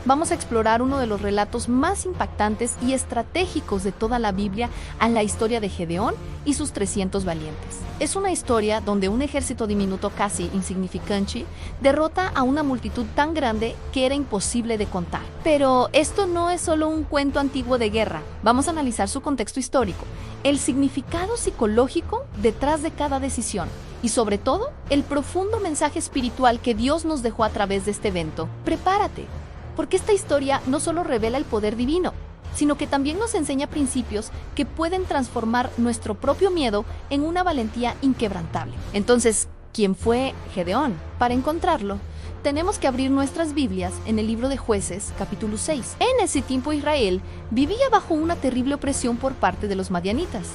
vamos a explorar uno de los relatos más impactantes y estratégicos de toda la Biblia, a la historia de Gedeón y sus 300 valientes. Es una historia donde un ejército diminuto casi insignificante derrota a una multitud tan grande que era imposible de contar. Pero esto no es solo un cuento antiguo de guerra. Vamos a analizar su contexto histórico, el significado psicológico detrás de cada decisión y sobre todo el profundo mensaje espiritual que Dios nos dejó a través de este evento. Prepárate, porque esta historia no solo revela el poder divino, sino que también nos enseña principios que pueden transformar nuestro propio miedo en una valentía inquebrantable. Entonces, ¿quién fue Gedeón? Para encontrarlo, tenemos que abrir nuestras Biblias en el libro de Jueces, capítulo 6. En ese tiempo Israel vivía bajo una terrible opresión por parte de los madianitas.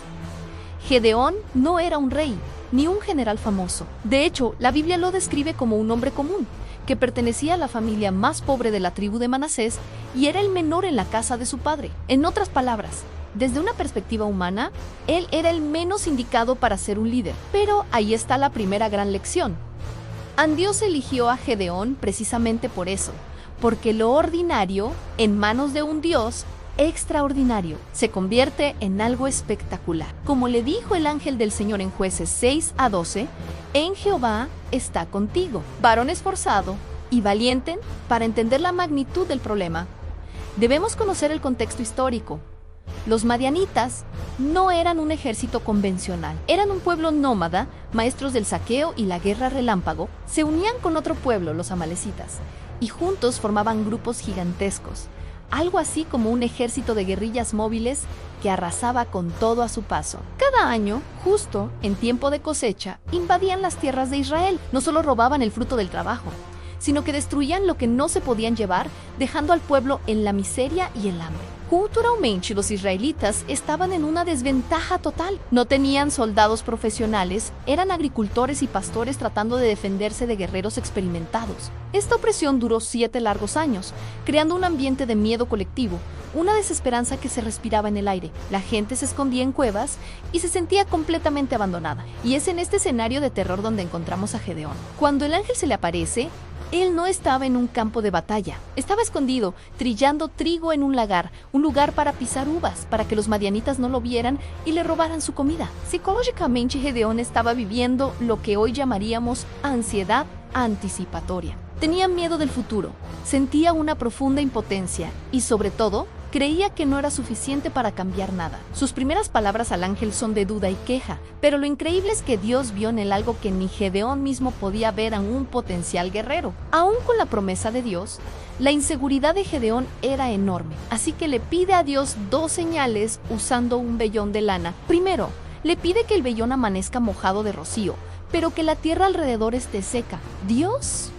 Gedeón no era un rey, ni un general famoso. De hecho, la Biblia lo describe como un hombre común, que pertenecía a la familia más pobre de la tribu de Manasés y era el menor en la casa de su padre. En otras palabras, desde una perspectiva humana, él era el menos indicado para ser un líder. Pero ahí está la primera gran lección. Dios eligió a Gedeón precisamente por eso, porque lo ordinario, en manos de un Dios extraordinario, se convierte en algo espectacular. Como le dijo el ángel del Señor en Jueces 6-12, en Jehová está contigo, varón esforzado y valiente. Para entender la magnitud del problema, debemos conocer el contexto histórico. Los madianitas no eran un ejército convencional, eran un pueblo nómada, maestros del saqueo y la guerra relámpago. Se unían con otro pueblo, los amalecitas, y juntos formaban grupos gigantescos, algo así como un ejército de guerrillas móviles que arrasaba con todo a su paso. Cada año, justo en tiempo de cosecha, invadían las tierras de Israel. No solo robaban el fruto del trabajo, sino que destruían lo que no se podían llevar, dejando al pueblo en la miseria y el hambre. Culturalmente, los israelitas estaban en una desventaja total. No tenían soldados profesionales, eran agricultores y pastores tratando de defenderse de guerreros experimentados. Esta opresión duró 7 largos años, creando un ambiente de miedo colectivo, una desesperanza que se respiraba en el aire. La gente se escondía en cuevas y se sentía completamente abandonada. Y es en este escenario de terror donde encontramos a Gedeón. Cuando el ángel se le aparece, él no estaba en un campo de batalla, estaba escondido, trillando trigo en un lagar, un lugar para pisar uvas, para que los madianitas no lo vieran y le robaran su comida. Psicológicamente, Gedeón estaba viviendo lo que hoy llamaríamos ansiedad anticipatoria. Tenía miedo del futuro, sentía una profunda impotencia y, sobre todo, creía que no era suficiente para cambiar nada. Sus primeras palabras al ángel son de duda y queja, pero lo increíble es que Dios vio en él algo que ni Gedeón mismo podía ver en un potencial guerrero. Aún con la promesa de Dios, la inseguridad de Gedeón era enorme, así que le pide a Dios 2 señales usando un vellón de lana. Primero, le pide que el vellón amanezca mojado de rocío, pero que la tierra alrededor esté seca. Dios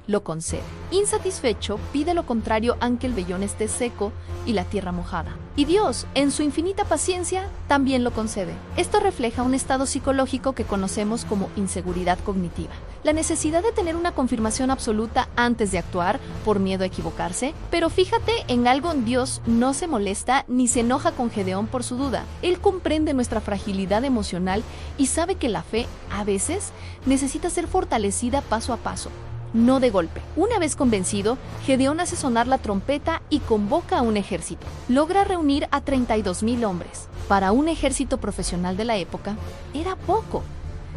lo concede. Insatisfecho, pide lo contrario, aunque el vellón esté seco y la tierra mojada. Y Dios, en su infinita paciencia, también lo concede. Esto refleja un estado psicológico que conocemos como inseguridad cognitiva. La necesidad de tener una confirmación absoluta antes de actuar, por miedo a equivocarse. Pero fíjate en algo, Dios no se molesta ni se enoja con Gedeón por su duda. Él comprende nuestra fragilidad emocional y sabe que la fe, a veces, necesita ser fortalecida paso a paso, no de golpe. Una vez convencido, Gedeón hace sonar la trompeta y convoca a un ejército. Logra reunir a 32,000 hombres. Para un ejército profesional de la época, era poco,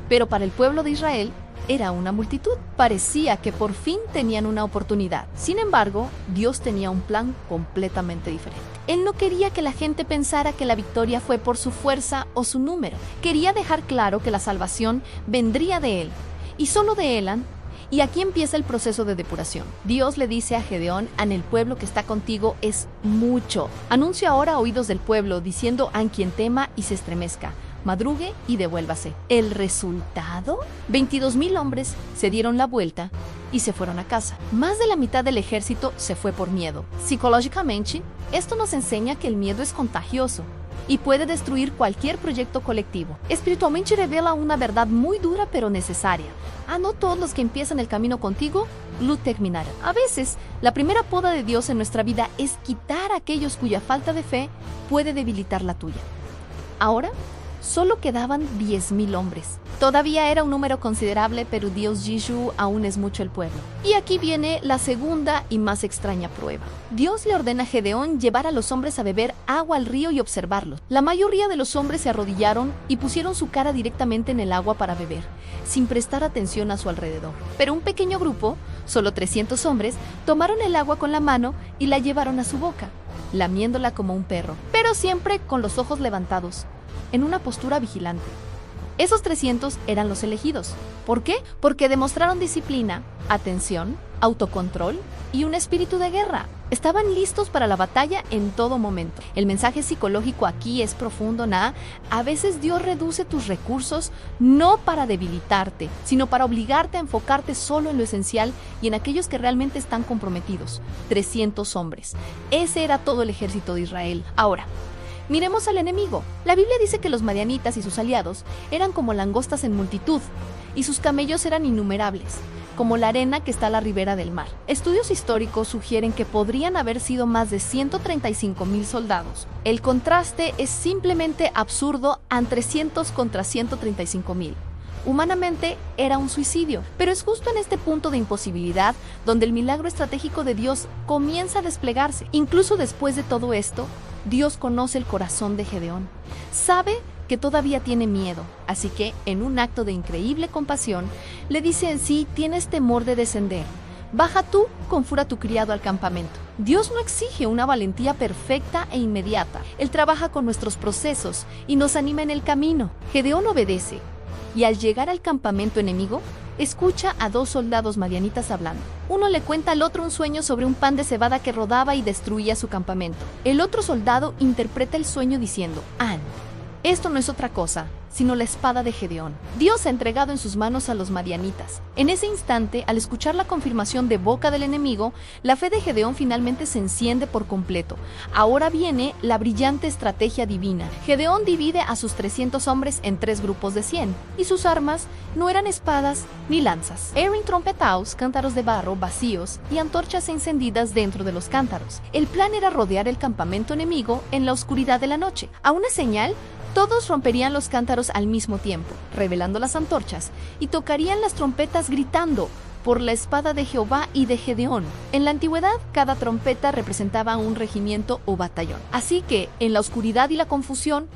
pero para el pueblo de Israel, era una multitud. Parecía que por fin tenían una oportunidad. Sin embargo, Dios tenía un plan completamente diferente. Él no quería que la gente pensara que la victoria fue por su fuerza o su número. Quería dejar claro que la salvación vendría de él, y solo de él. Y aquí empieza el proceso de depuración. Dios le dice a Gedeón: "En el pueblo que está contigo es mucho. Anuncia ahora a oídos del pueblo, diciendo a quien tema y se estremezca, madrugue y devuélvase". ¿El resultado? 22,000 hombres se dieron la vuelta y se fueron a casa. Más de la mitad del ejército se fue por miedo. Psicológicamente, esto nos enseña que el miedo es contagioso y puede destruir cualquier proyecto colectivo. Espiritualmente revela una verdad muy dura pero necesaria. No todos los que empiezan el camino contigo lo terminarán. A veces, la primera poda de Dios en nuestra vida es quitar a aquellos cuya falta de fe puede debilitar la tuya. Ahora, solo quedaban 10,000 hombres. Todavía era un número considerable, pero Dios Jishu aún es mucho el pueblo. Y aquí viene la segunda y más extraña prueba. Dios le ordena a Gedeón llevar a los hombres a beber agua al río y observarlos. La mayoría de los hombres se arrodillaron y pusieron su cara directamente en el agua para beber, sin prestar atención a su alrededor. Pero un pequeño grupo, solo 300 hombres, tomaron el agua con la mano y la llevaron a su boca, lamiéndola como un perro, pero siempre con los ojos levantados, en una postura vigilante. Esos 300 eran los elegidos. ¿Por qué? Porque demostraron disciplina, atención, autocontrol y un espíritu de guerra. Estaban listos para la batalla en todo momento. El mensaje psicológico aquí es profundo, A veces Dios reduce tus recursos no para debilitarte, sino para obligarte a enfocarte solo en lo esencial y en aquellos que realmente están comprometidos. 300 hombres. Ese era todo el ejército de Israel. Ahora, miremos al enemigo. La Biblia dice que los madianitas y sus aliados eran como langostas en multitud, y sus camellos eran innumerables, como la arena que está a la ribera del mar. Estudios históricos sugieren que podrían haber sido más de 135,000 soldados. El contraste es simplemente absurdo ante 300 contra 135,000. Humanamente era un suicidio, pero es justo en este punto de imposibilidad donde el milagro estratégico de Dios comienza a desplegarse. Incluso después de todo esto, Dios conoce el corazón de Gedeón. Sabe que todavía tiene miedo, así que, en un acto de increíble compasión, le dice en sí: tienes temor de descender. Baja tú con fura tu criado al campamento. Dios no exige una valentía perfecta e inmediata. Él trabaja con nuestros procesos y nos anima en el camino. Gedeón obedece, y al llegar al campamento enemigo, escucha a 2 soldados madianitas hablando. Uno le cuenta al otro un sueño sobre un pan de cebada que rodaba y destruía su campamento. El otro soldado interpreta el sueño diciendo: esto no es otra cosa, sino la espada de Gedeón. Dios ha entregado en sus manos a los madianitas. En ese instante, al escuchar la confirmación de boca del enemigo, la fe de Gedeón finalmente se enciende por completo. Ahora viene la brillante estrategia divina. Gedeón divide a sus 300 hombres en 3 grupos de 100, y sus armas no eran espadas ni lanzas. Eran trompetaos, cántaros de barro vacíos y antorchas encendidas dentro de los cántaros. El plan era rodear el campamento enemigo en la oscuridad de la noche. A una señal, todos romperían los cántaros al mismo tiempo, revelando las antorchas, y tocarían las trompetas gritando: por la espada de Jehová y de Gedeón. En la antigüedad, cada trompeta representaba un regimiento o batallón. Así que, en la oscuridad y la confusión,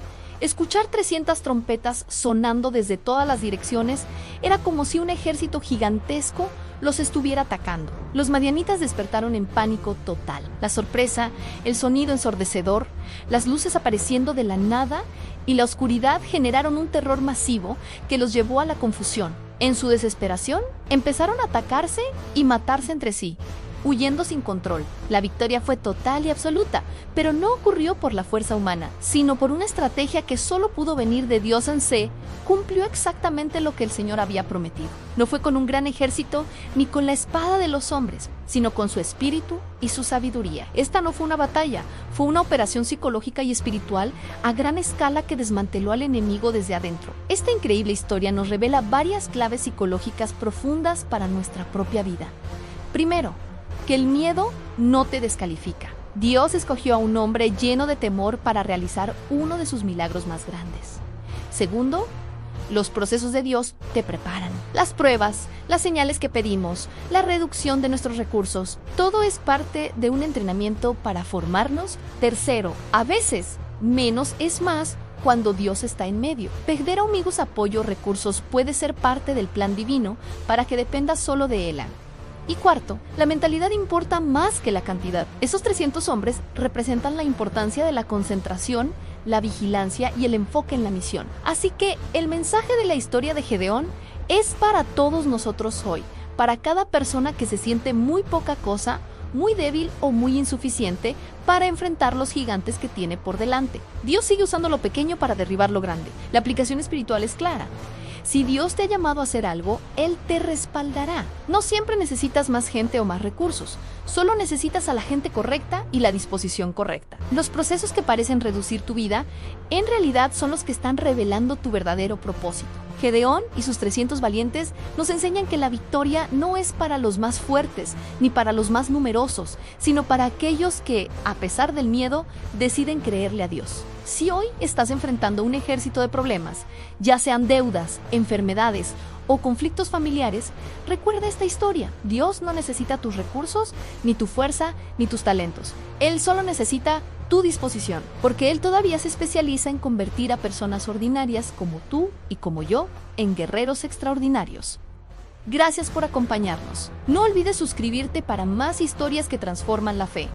escuchar 300 trompetas sonando desde todas las direcciones era como si un ejército gigantesco los estuviera atacando. Los madianitas despertaron en pánico total. La sorpresa, el sonido ensordecedor, las luces apareciendo de la nada y la oscuridad generaron un terror masivo que los llevó a la confusión. En su desesperación, empezaron a atacarse y matarse entre sí, huyendo sin control. La victoria fue total y absoluta, pero no ocurrió por la fuerza humana, sino por una estrategia que solo pudo venir de Dios en sí. Cumplió exactamente lo que el Señor había prometido. No fue con un gran ejército ni con la espada de los hombres, sino con su espíritu y su sabiduría. Esta no fue una batalla, fue una operación psicológica y espiritual a gran escala que desmanteló al enemigo desde adentro. Esta increíble historia nos revela varias claves psicológicas profundas para nuestra propia vida. Primero, que el miedo no te descalifica. Dios escogió a un hombre lleno de temor para realizar uno de sus milagros más grandes. Segundo, los procesos de Dios te preparan. Las pruebas, las señales que pedimos, la reducción de nuestros recursos, todo es parte de un entrenamiento para formarnos. Tercero, a veces, menos es más cuando Dios está en medio. Pedir a amigos apoyo o recursos puede ser parte del plan divino para que dependas solo de Él. Y cuarto, la mentalidad importa más que la cantidad. Esos 300 hombres representan la importancia de la concentración, la vigilancia y el enfoque en la misión. Así que el mensaje de la historia de Gedeón es para todos nosotros hoy, para cada persona que se siente muy poca cosa, muy débil o muy insuficiente para enfrentar los gigantes que tiene por delante. Dios sigue usando lo pequeño para derribar lo grande. La aplicación espiritual es clara. Si Dios te ha llamado a hacer algo, Él te respaldará. No siempre necesitas más gente o más recursos. Solo necesitas a la gente correcta y la disposición correcta. Los procesos que parecen reducir tu vida, en realidad son los que están revelando tu verdadero propósito. Gedeón y sus 300 valientes nos enseñan que la victoria no es para los más fuertes ni para los más numerosos, sino para aquellos que, a pesar del miedo, deciden creerle a Dios. Si hoy estás enfrentando un ejército de problemas, ya sean deudas, enfermedades o conflictos familiares, recuerda esta historia. Dios no necesita tus recursos, ni tu fuerza, ni tus talentos. Él solo necesita tu disposición, porque Él todavía se especializa en convertir a personas ordinarias como tú y como yo en guerreros extraordinarios. Gracias por acompañarnos. No olvides suscribirte para más historias que transforman la fe.